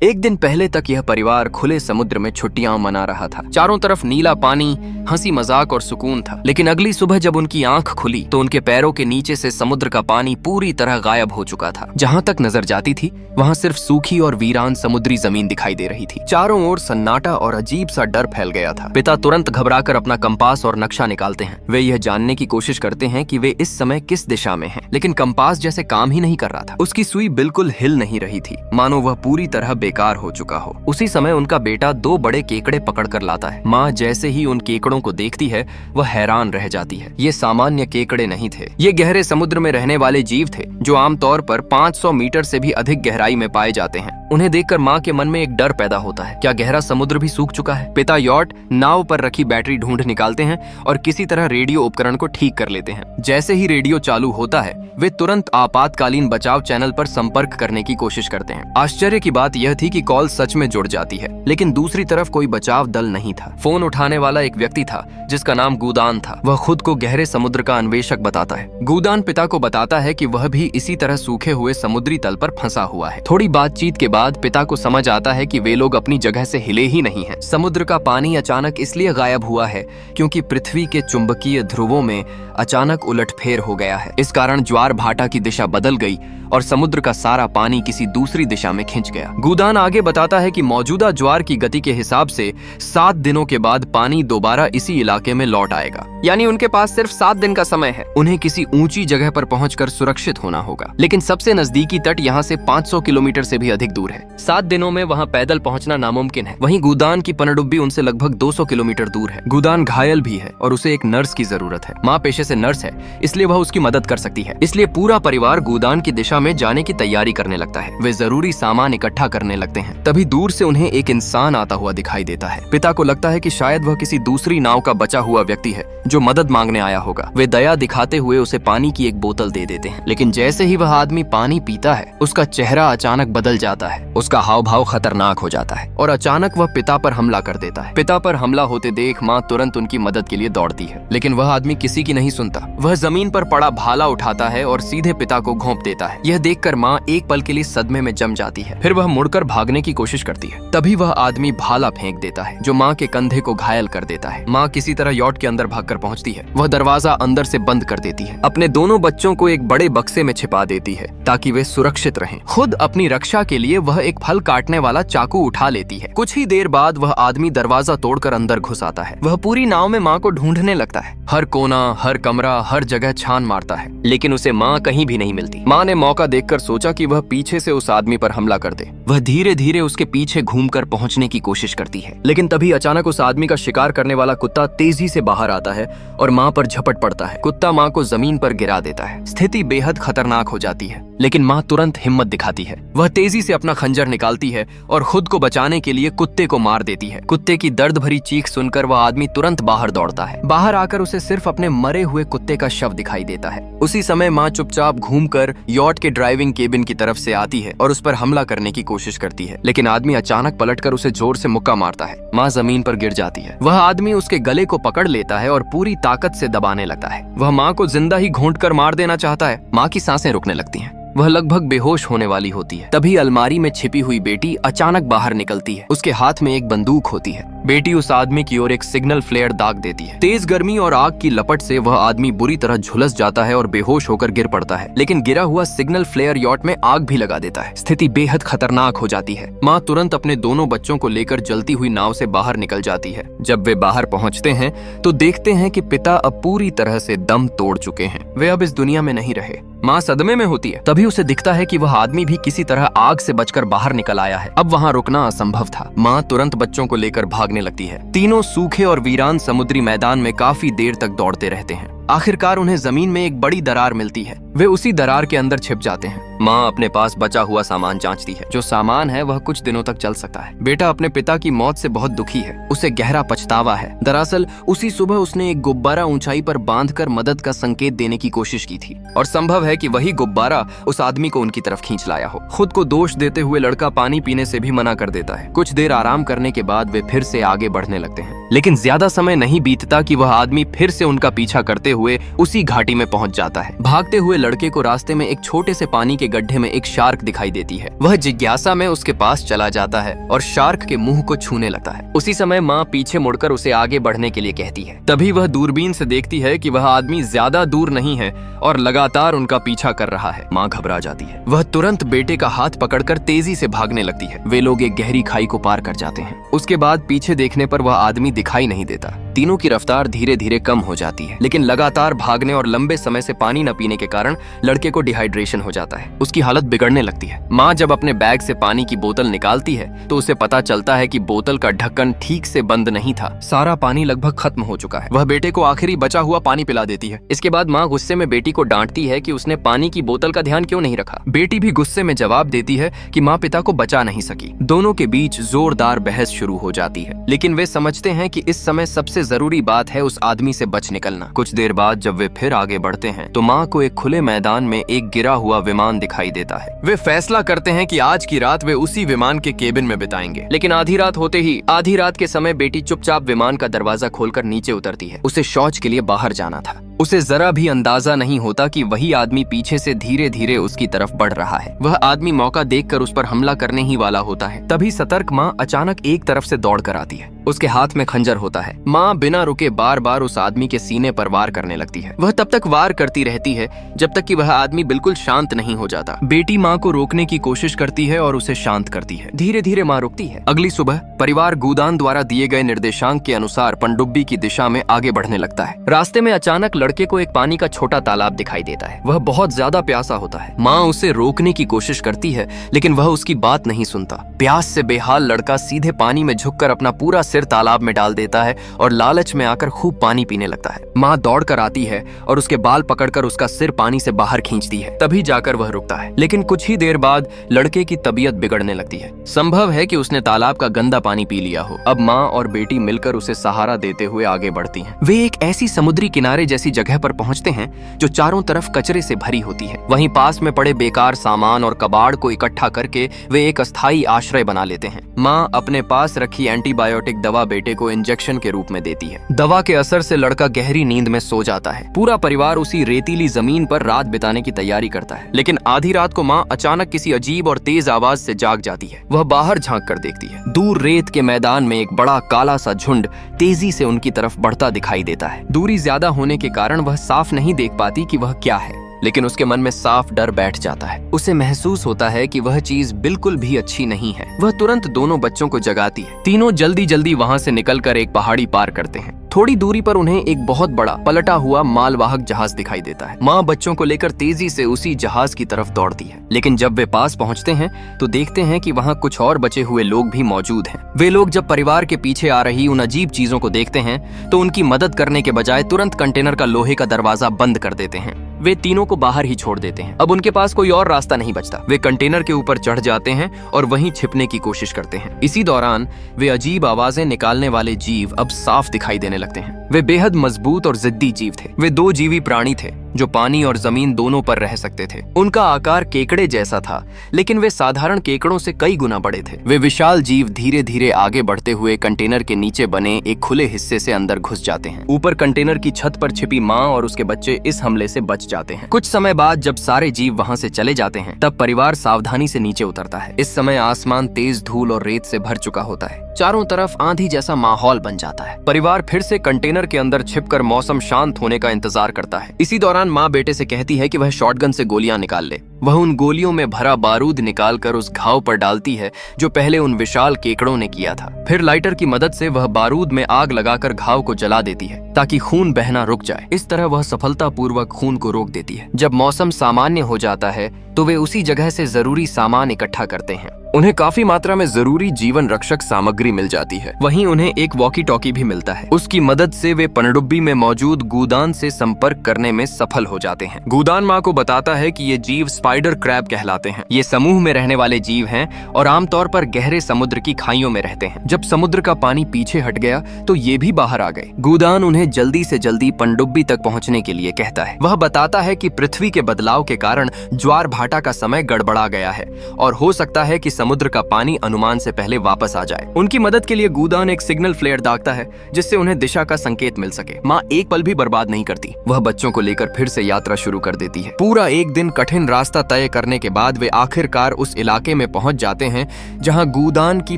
एक दिन पहले तक यह परिवार खुले समुद्र में छुट्टियां मना रहा था। चारों तरफ नीला पानी, हंसी मजाक और सुकून था। लेकिन अगली सुबह जब उनकी आंख खुली तो उनके पैरों के नीचे से समुद्र का पानी पूरी तरह गायब हो चुका था। जहां तक नजर जाती थी वहां सिर्फ सूखी और वीरान समुद्री जमीन दिखाई दे रही थी। चारों ओर सन्नाटा और अजीब सा डर फैल गया था। पिता तुरंत घबराकर अपना कंपास और नक्शा निकालते हैं। वे यह जानने की कोशिश करते हैं कि वे इस समय किस दिशा में हैं, लेकिन कंपास जैसे काम ही नहीं कर रहा था। उसकी सुई बिल्कुल हिल नहीं रही थी, मानो वह पूरी तरह बेकार हो चुका हो। उसी समय उनका बेटा दो बड़े केकड़े पकड़कर लाता है। माँ जैसे ही उन केकड़ों को देखती है वह हैरान रह जाती है। ये सामान्य केकड़े नहीं थे, ये गहरे समुद्र में रहने वाले जीव थे जो आमतौर पर 500 मीटर से भी अधिक गहराई में पाए जाते हैं। उन्हें देखकर माँ के मन में एक डर पैदा होता है, क्या गहरा समुद्र भी सूख चुका है? पिता यॉट नाव पर रखी बैटरी ढूंढ निकालते हैं और किसी तरह रेडियो उपकरण को ठीक कर लेते हैं। जैसे ही रेडियो चालू होता है वे तुरंत आपातकालीन बचाव चैनल पर संपर्क करने की कोशिश करते हैं। आश्चर्य की बात यह थी कि कॉल सच में जुड़ जाती है, लेकिन दूसरी तरफ कोई बचाव दल नहीं था। फोन उठाने वाला एक व्यक्ति था जिसका नाम गूदान था। वह खुद को गहरे समुद्र का अन्वेषक बताता है। गूदान पिता को बताता है कि वह भी इसी तरह सूखे हुए समुद्री तल पर फंसा हुआ है। थोड़ी बातचीत के बाद पिता को समझ आता है कि वे लोग अपनी जगह से हिले ही नहीं हैं। समुद्र का पानी अचानक इसलिए गायब हुआ है क्योंकि पृथ्वी के चुंबकीय ध्रुवों में अचानक उलटफेर हो गया है। इस कारण ज्वार भाटा की दिशा बदल गई और समुद्र का सारा पानी किसी दूसरी दिशा में खिंच गया। गूदान आगे बताता है कि मौजूदा ज्वार की गति के हिसाब से 7 दिनों के बाद पानी दोबारा इसी इलाके में लौट आएगा। यानी उनके पास सिर्फ 7 दिन का समय है। उन्हें किसी ऊंची जगह पर पहुंचकर सुरक्षित होना होगा। लेकिन सबसे नजदीकी तट यहाँ से 500 किलोमीटर से भी अधिक दूर है। 7 दिनों में वहाँ पैदल पहुंचना नामुमकिन है। वहीं गूदान की पनडुब्बी उनसे लगभग 200 किलोमीटर दूर है। गूदान घायल भी है और उसे एक नर्स की जरूरत है। माँ पेशे से नर्स है, इसलिए वह उसकी मदद कर सकती है। इसलिए पूरा परिवार गूदान की दिशा में जाने की तैयारी करने लगता है। वे जरूरी सामान इकट्ठा करने लगते हैं। तभी दूर से उन्हें एक इंसान आता हुआ दिखाई देता है। पिता को लगता है कि शायद वह किसी दूसरी नाव का बचा हुआ व्यक्ति है जो मदद मांगने आया होगा। वे दया दिखाते हुए उसे पानी की एक बोतल दे देते हैं। लेकिन जैसे ही वह आदमी पानी पीता है उसका चेहरा अचानक बदल जाता है। उसका हाव भाव खतरनाक हो जाता है और अचानक वह पिता पर हमला कर देता है। पिता पर हमला होते देख माँ तुरंत उनकी मदद के लिए दौड़ती है, लेकिन वह आदमी किसी की नहीं सुनता। वह जमीन पर पड़ा भाला उठाता है और सीधे पिता को घोंप देता है। यह देखकर माँ एक पल के लिए सदमे में जम जाती है। फिर वह मुड़कर भागने की कोशिश करती है। तभी वह आदमी भाला फेंक देता है जो माँ के कंधे को घायल कर देता है। माँ किसी तरह यॉट के अंदर भागकर पहुंचती है। वह दरवाजा अंदर से बंद कर देती है। अपने दोनों बच्चों को एक बड़े बक्से में छिपा देती है ताकि वे सुरक्षित रहें। खुद अपनी रक्षा के लिए वह एक फल काटने वाला चाकू उठा लेती है। कुछ ही देर बाद वह आदमी दरवाजा तोड़कर अंदर घुस आता है। वह पूरी नाव में माँ को ढूंढने लगता है। हर कोना, हर कमरा, हर जगह छान मारता है, लेकिन उसे माँ कहीं भी नहीं मिलती। माँ ने मौका देखकर सोचा कि वह पीछे से उस आदमी पर हमला कर दे। वह धीरे धीरे उसके पीछे घूमकर पहुंचने की कोशिश करती है, लेकिन तभी अचानक उस आदमी का शिकार करने वाला कुत्ता तेजी से बाहर आता है और माँ पर झपट पड़ता है। कुत्ता माँ को जमीन पर गिरा देता है। स्थिति बेहद खतरनाक हो जाती है, लेकिन माँ तुरंत हिम्मत दिखाती है। वह तेजी से अपना खंजर निकालती है और खुद को बचाने के लिए कुत्ते को मार देती है। कुत्ते की दर्द भरी चीख सुनकर वह आदमी तुरंत बाहर दौड़ता है। बाहर आकर उसे सिर्फ अपने मरे हुए कुत्ते का शव दिखाई देता है। उसी समय माँ चुपचाप घूमकर यॉट के ड्राइविंग केबिन की तरफ से आती है और उस पर हमला करने की कोशिश करती है, लेकिन आदमी अचानक पलटकर उसे जोर से मुक्का मारता है। माँ जमीन पर गिर जाती है। वह आदमी उसके गले को पकड़ लेता है और पूरी ताकत से दबाने लगता है। वह माँ को जिंदा ही घोंटकर मार देना चाहता है। माँ की सांसें रुकने लगती हैं। वह लगभग बेहोश होने वाली होती है। तभी अलमारी में छिपी हुई बेटी अचानक बाहर निकलती है। उसके हाथ में एक बंदूक होती है। बेटी उस आदमी की ओर एक सिग्नल फ्लेयर दाग देती है। तेज गर्मी और आग की लपट से वह आदमी बुरी तरह झुलस जाता है और बेहोश होकर गिर पड़ता है, लेकिन गिरा हुआ सिग्नल फ्लेयर यॉट में आग भी लगा देता है। स्थिति बेहद खतरनाक हो जाती है। माँ तुरंत अपने दोनों बच्चों को लेकर जलती हुई नाव से बाहर निकल जाती है। जब वे बाहर पहुंचते हैं तो देखते हैं कि पिता अब पूरी तरह से दम तोड़ चुके हैं। वे अब इस दुनिया में नहीं रहे। माँ सदमे में होती है। तभी उसे दिखता है कि वह आदमी भी किसी तरह आग से बचकर बाहर निकल आया है। अब वहाँ रुकना असंभव था। माँ तुरंत बच्चों को लेकर भागने लगती है। तीनों सूखे और वीरान समुद्री मैदान में काफी देर तक दौड़ते रहते हैं। आखिरकार उन्हें जमीन में एक बड़ी दरार मिलती है। वे उसी दरार के अंदर छिप जाते हैं। माँ अपने पास बचा हुआ सामान जांचती है। जो सामान है वह कुछ दिनों तक चल सकता है। बेटा अपने पिता की मौत से बहुत दुखी है। उसे गहरा पछतावा है। दरअसल उसी सुबह उसने एक गुब्बारा ऊंचाई पर बांधकर मदद का संकेत देने की कोशिश की थी और संभव है कि वही गुब्बारा उस आदमी को उनकी तरफ खींच लाया हो। खुद को दोष देते हुए लड़का पानी पीने से भी मना कर देता है। कुछ देर आराम करने के बाद वे फिर से आगे बढ़ने लगते हैं। लेकिन ज्यादा समय नहीं बीतता कि वह आदमी फिर से उनका पीछा करते हुए उसी घाटी में पहुंच जाता है। भागते हुए लड़के को रास्ते में एक छोटे से पानी के गड्ढे में एक शार्क दिखाई देती है। वह जिज्ञासा में उसके पास चला जाता है और शार्क के मुंह को छूने लगता है। उसी समय माँ पीछे मुड़कर उसे आगे बढ़ने के लिए कहती है। तभी वह दूरबीन से देखती है कि वह आदमी ज्यादा दूर नहीं है और लगातार उनका पीछा कर रहा है। माँ घबरा जाती है। वह तुरंत बेटे का हाथ पकड़कर तेजी से भागने लगती है। वे लोग एक गहरी खाई को पार कर जाते हैं। उसके बाद पीछे देखने पर वह आदमी दिखाई नहीं देता। तीनों की रफ्तार धीरे धीरे कम हो जाती है, लेकिन लगातार भागने और लंबे समय से पानी न पीने के कारण लड़के को डिहाइड्रेशन हो जाता है। उसकी हालत बिगड़ने लगती है। माँ जब अपने बैग से पानी की बोतल निकालती है तो उसे पता चलता है कि बोतल का ढक्कन ठीक से बंद नहीं था। सारा पानी लगभग खत्म हो चुका है। वह बेटे को आखिरी बचा हुआ पानी पिला देती है। इसके बाद माँ गुस्से में बेटी को डांटती है कि उसने पानी की बोतल का ध्यान क्यों नहीं रखा। बेटी भी गुस्से में जवाब देती है कि माँ पिता को बचा नहीं सकी। दोनों के बीच जोरदार बहस शुरू हो जाती है, लेकिन वे समझते हैं कि इस समय सबसे जरूरी बात है उस आदमी से बच निकलना। कुछ देर बाद जब वे फिर आगे बढ़ते हैं तो माँ को एक खुले मैदान में एक गिरा हुआ विमान दिखाई देता है। वे फैसला करते हैं कि आज की रात वे उसी विमान के केबिन में बिताएंगे। लेकिन आधी रात होते ही आधी रात के समय बेटी चुपचाप विमान का दरवाजा खोलकर नीचे उतरती है। उसे शौच के लिए बाहर जाना था। उसे जरा भी अंदाजा नहीं होता कि वही आदमी पीछे से धीरे धीरे उसकी तरफ बढ़ रहा है। वह आदमी मौका देखकर उस पर हमला करने ही वाला होता है। तभी सतर्क माँ अचानक एक तरफ से दौड़ कर आती है। उसके हाथ में खंजर होता है। माँ बिना रुके बार बार उस आदमी के सीने पर वार करने लगती है। वह तब तक वार करती रहती है जब तक कि वह आदमी बिल्कुल शांत नहीं हो जाता। बेटी माँ को रोकने की कोशिश करती है और उसे शांत करती है। धीरे धीरे माँ रुकती है। अगली सुबह परिवार गूदान द्वारा दिए गए निर्देशांक के अनुसार पनडुब्बी की दिशा में आगे बढ़ने लगता है। रास्ते में अचानक लड़के को एक पानी का छोटा तालाब दिखाई देता है। वह बहुत ज्यादा प्यासा होता है। माँ उसे रोकने की कोशिश करती है, लेकिन वह उसकी बात नहीं सुनता। प्यास से बेहाल लड़का सीधे पानी में झुककर अपना पूरा सिर तालाब में डाल देता है और लालच में आकर खूब पानी पीने लगता है। माँ दौड़ कर आती है और उसके बाल पकड़कर उसका सिर पानी से बाहर खींचती है। तभी जाकर वह रुकता है, लेकिन कुछ ही देर बाद लड़के की तबीयत बिगड़ने लगती है। संभव है कि उसने तालाब का गंदा पानी पी लिया हो। अब माँ और बेटी मिलकर उसे सहारा देते हुए आगे बढ़ती हैं। वे एक ऐसी समुद्री किनारे जैसी जगह पर पहुंचते हैं जो चारों तरफ कचरे से भरी होती है। वहीं पास में पड़े बेकार सामान और कबाड़ को इकट्ठा करके वे एक अस्थायी आश्रय बना लेते हैं। माँ अपने पास रखी एंटीबायोटिक दवा बेटे को इंजेक्शन के रूप में देती है। दवा के असर से लड़का गहरी नींद में सो जाता है। पूरा परिवार उसी रेतीली जमीन पर रात बिताने की तैयारी करता है, लेकिन आधी रात को माँ अचानक किसी अजीब और तेज आवाज से जाग जाती है। वह बाहर झांक कर देखती है। दूर रेत के मैदान में एक बड़ा काला सा झुंड तेजी से उनकी तरफ बढ़ता दिखाई देता है। दूरी ज्यादा होने के कारण वह साफ नहीं देख पाती कि वह क्या है, लेकिन उसके मन में साफ डर बैठ जाता है। उसे महसूस होता है कि वह चीज बिल्कुल भी अच्छी नहीं है। वह तुरंत दोनों बच्चों को जगाती है। तीनों जल्दी जल्दी वहां से निकलकर एक पहाड़ी पार करते हैं। थोड़ी दूरी पर उन्हें एक बहुत बड़ा पलटा हुआ मालवाहक जहाज दिखाई देता है। माँ बच्चों को लेकर तेजी से उसी जहाज की तरफ दौड़ती है, लेकिन जब वे पास पहुंचते हैं तो देखते हैं कि वहाँ कुछ और बचे हुए लोग भी मौजूद हैं। वे लोग जब परिवार के पीछे आ रही उन अजीब चीजों को देखते हैं तो उनकी मदद करने के बजाय तुरंत कंटेनर का लोहे का दरवाजा बंद कर देते हैं। वे तीनों को बाहर ही छोड़ देते हैं। अब उनके पास कोई और रास्ता नहीं बचता। वे कंटेनर के ऊपर चढ़ जाते हैं और वहीं छिपने की कोशिश करते हैं। इसी दौरान वे अजीब आवाजें निकालने वाले जीव अब साफ दिखाई देने लगते हैं। वे बेहद मजबूत और जिद्दी जीव थे। वे दो जीवी प्राणी थे जो पानी और जमीन दोनों पर रह सकते थे। उनका आकार केकड़े जैसा था, लेकिन वे साधारण केकड़ों से कई गुना बड़े थे। वे विशाल जीव धीरे धीरे आगे बढ़ते हुए कंटेनर के नीचे बने एक खुले हिस्से से अंदर घुस जाते हैं। ऊपर कंटेनर की छत पर छिपी माँ और उसके बच्चे इस हमले से बच जाते हैं। कुछ समय बाद जब सारे जीव वहाँ से चले जाते हैं तब परिवार सावधानी से नीचे उतरता है। इस समय आसमान तेज धूल और रेत से भर चुका होता है। चारों तरफ आंधी जैसा माहौल बन जाता है। परिवार फिर से कंटेनर के अंदर छिपकर मौसम शांत होने का इंतजार करता है। इसी दौरान माँ बेटे से कहती है कि वह शॉटगन से गोलियां निकाल ले। वह उन गोलियों में भरा बारूद निकालकर उस घाव पर डालती है जो पहले उन विशाल केकड़ों ने किया था। फिर लाइटर की मदद से वह बारूद में आग लगाकर घाव को जला देती है ताकि खून बहना रुक जाए। इस तरह वह सफलतापूर्वक खून को रोक देती है। जब मौसम सामान्य हो जाता है तो वे उसी जगह से जरूरी सामान इकट्ठा करते हैं। उन्हें काफी मात्रा में जरूरी जीवन रक्षक सामग्री मिल जाती है। वहीं उन्हें एक वॉकी टॉकी भी मिलता है। उसकी मदद से वे पनडुब्बी में मौजूद गूदान से संपर्क करने में सफल हो जाते हैं। गूदान माँ को बताता है कि ये जीव स्पाइडर क्रैब कहलाते हैं। ये समूह में रहने वाले जीव हैं और आमतौर पर गहरे समुद्र की खाइयों में रहते हैं। जब समुद्र का पानी पीछे हट गया तो ये भी बाहर आ गए। गूदान उन्हें जल्दी से जल्दी पनडुब्बी तक पहुँचने के लिए कहता है। वह बताता है कि पृथ्वी के बदलाव के कारण ज्वार भाटा टाटा का समय गड़बड़ा गया है और हो सकता है कि समुद्र का पानी अनुमान से पहले वापस आ जाए। उनकी मदद के लिए गूदान एक सिग्नल फ्लेयर दागता है जिससे उन्हें दिशा का संकेत मिल सके। माँ एक पल भी बर्बाद नहीं करती, वह बच्चों को लेकर फिर से यात्रा शुरू कर देती है। पूरा एक दिन कठिन रास्ता तय करने के बाद वे आखिरकार उस इलाके में पहुंच जाते हैं जहां गूदान की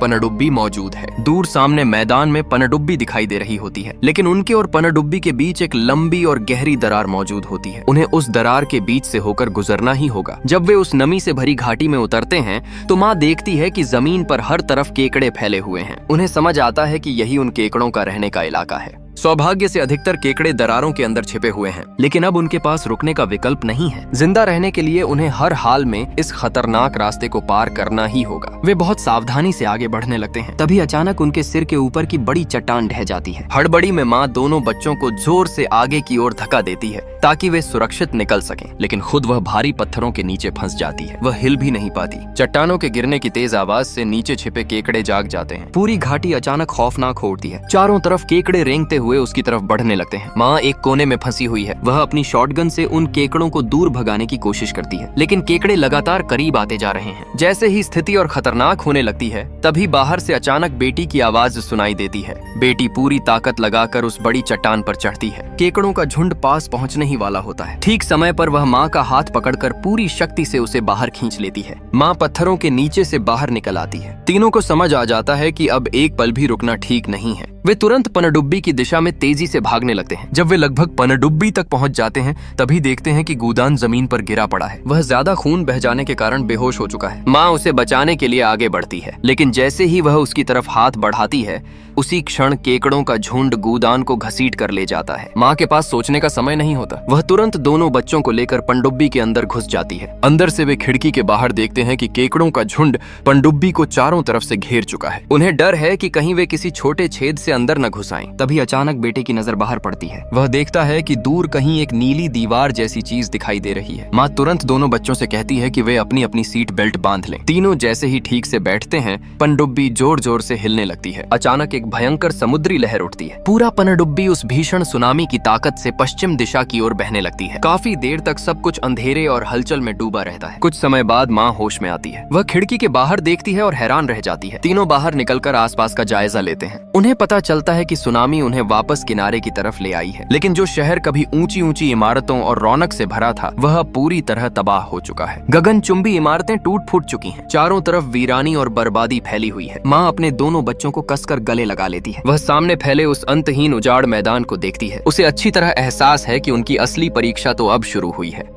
पनडुब्बी मौजूद है। दूर सामने मैदान में पनडुब्बी दिखाई दे रही होती है, लेकिन उनके और पनडुब्बी के बीच एक लंबी और गहरी दरार मौजूद होती है। उन्हें उस दरार के बीच से होकर गुजरना ही होगा। जब वे उस नमी से भरी घाटी में उतरते हैं तो माँ देखती है कि जमीन पर हर तरफ केकड़े फैले हुए हैं। उन्हें समझ आता है कि यही उन केकड़ों का रहने का इलाका है। सौभाग्य से अधिकतर केकड़े दरारों के अंदर छिपे हुए हैं, लेकिन अब उनके पास रुकने का विकल्प नहीं है। जिंदा रहने के लिए उन्हें हर हाल में इस खतरनाक रास्ते को पार करना ही होगा। वे बहुत सावधानी से आगे बढ़ने लगते हैं। तभी अचानक उनके सिर के ऊपर की बड़ी चट्टान ढह जाती है। हड़बड़ी में माँ दोनों बच्चों को जोर से आगे की ओर धक्का देती है ताकि वे सुरक्षित निकल सकें, लेकिन खुद वह भारी पत्थरों के नीचे फंस जाती है। वह हिल भी नहीं पाती। चट्टानों के गिरने की तेज आवाज से नीचे छिपे केकड़े जाग जाते हैं। पूरी घाटी अचानक खौफनाक हो उठती है। चारों तरफ केकड़े रेंगते हुए उसकी तरफ बढ़ने लगते हैं। माँ एक कोने में फंसी हुई है। वह अपनी शॉटगन से उन केकड़ों को दूर भगाने की कोशिश करती है, लेकिन केकड़े लगातार करीब आते जा रहे हैं। जैसे ही स्थिति और खतरनाक होने लगती है, तभी बाहर से अचानक बेटी की आवाज सुनाई देती है। बेटी पूरी ताकत लगाकर उस बड़ी चट्टान पर चढ़ती है। केकड़ों का झुंड पास पहुंचने ही वाला होता है। ठीक समय पर वह माँ का हाथ पकड़कर पूरी शक्ति से उसे बाहर खींच लेती है। माँ पत्थरों के नीचे से बाहर निकल आती है। तीनों को समझ आ जाता है कि अब एक पल भी रुकना ठीक नहीं है। वे तुरंत पनडुब्बी की दिशा में तेजी से भागने लगते हैं। जब वे लगभग पनडुब्बी तक पहुंच जाते हैं, तभी देखते हैं कि गूदान जमीन पर गिरा पड़ा है। वह ज्यादा खून बह जाने के कारण बेहोश हो चुका है। माँ उसे बचाने के लिए आगे बढ़ती है, लेकिन जैसे ही वह उसकी तरफ हाथ बढ़ाती है, उसी क्षण केकड़ों का झुंड गूदान को घसीट कर ले जाता है। माँ के पास सोचने का समय नहीं होता। वह तुरंत दोनों बच्चों को लेकर पनडुब्बी के अंदर घुस जाती है। अंदर से वे खिड़की के बाहर देखते हैं कि केकड़ों का झुंड पनडुब्बी को चारों तरफ से घेर चुका है। उन्हें डर है कि कहीं वे किसी छोटे छेद से अंदर न घुस आएं। तभी अचानक बेटे की नजर बाहर पड़ती है। वह देखता है कि दूर कहीं एक नीली दीवार जैसी चीज दिखाई दे रही है। माँ तुरंत दोनों बच्चों से कहती है कि वे अपनी अपनी सीट बेल्ट बांध लें। तीनों जैसे ही ठीक से बैठते हैं, पनडुब्बी जोर जोर से हिलने लगती है। अचानक एक भयंकर समुद्री लहर उठती है। पूरा पनडुब्बी उस भीषण सुनामी की ताकत से पश्चिम दिशा की ओर बहने लगती है। काफी देर तक सब कुछ अंधेरे और हलचल में डूबा रहता है। कुछ समय बाद माँ होश में आती है। वह खिड़की के बाहर देखती है और हैरान रह जाती है। तीनों बाहर निकलकर आसपास का जायजा लेते हैं। उन्हें पता चलता है कि सुनामी उन्हें वापस किनारे की तरफ ले आई है, लेकिन जो शहर कभी ऊंची ऊंची इमारतों और रौनक से भरा था, वह पूरी तरह तबाह हो चुका है। गगनचुंबी इमारतें टूट फूट चुकी हैं। चारों तरफ वीरानी और बर्बादी फैली हुई है। माँ अपने दोनों बच्चों को कसकर गले लगा लेती है। वह सामने फैले उस अंतहीन उजाड़ मैदान को देखती है। उसे अच्छी तरह एहसास है कि उनकी असली परीक्षा तो अब शुरू हुई है।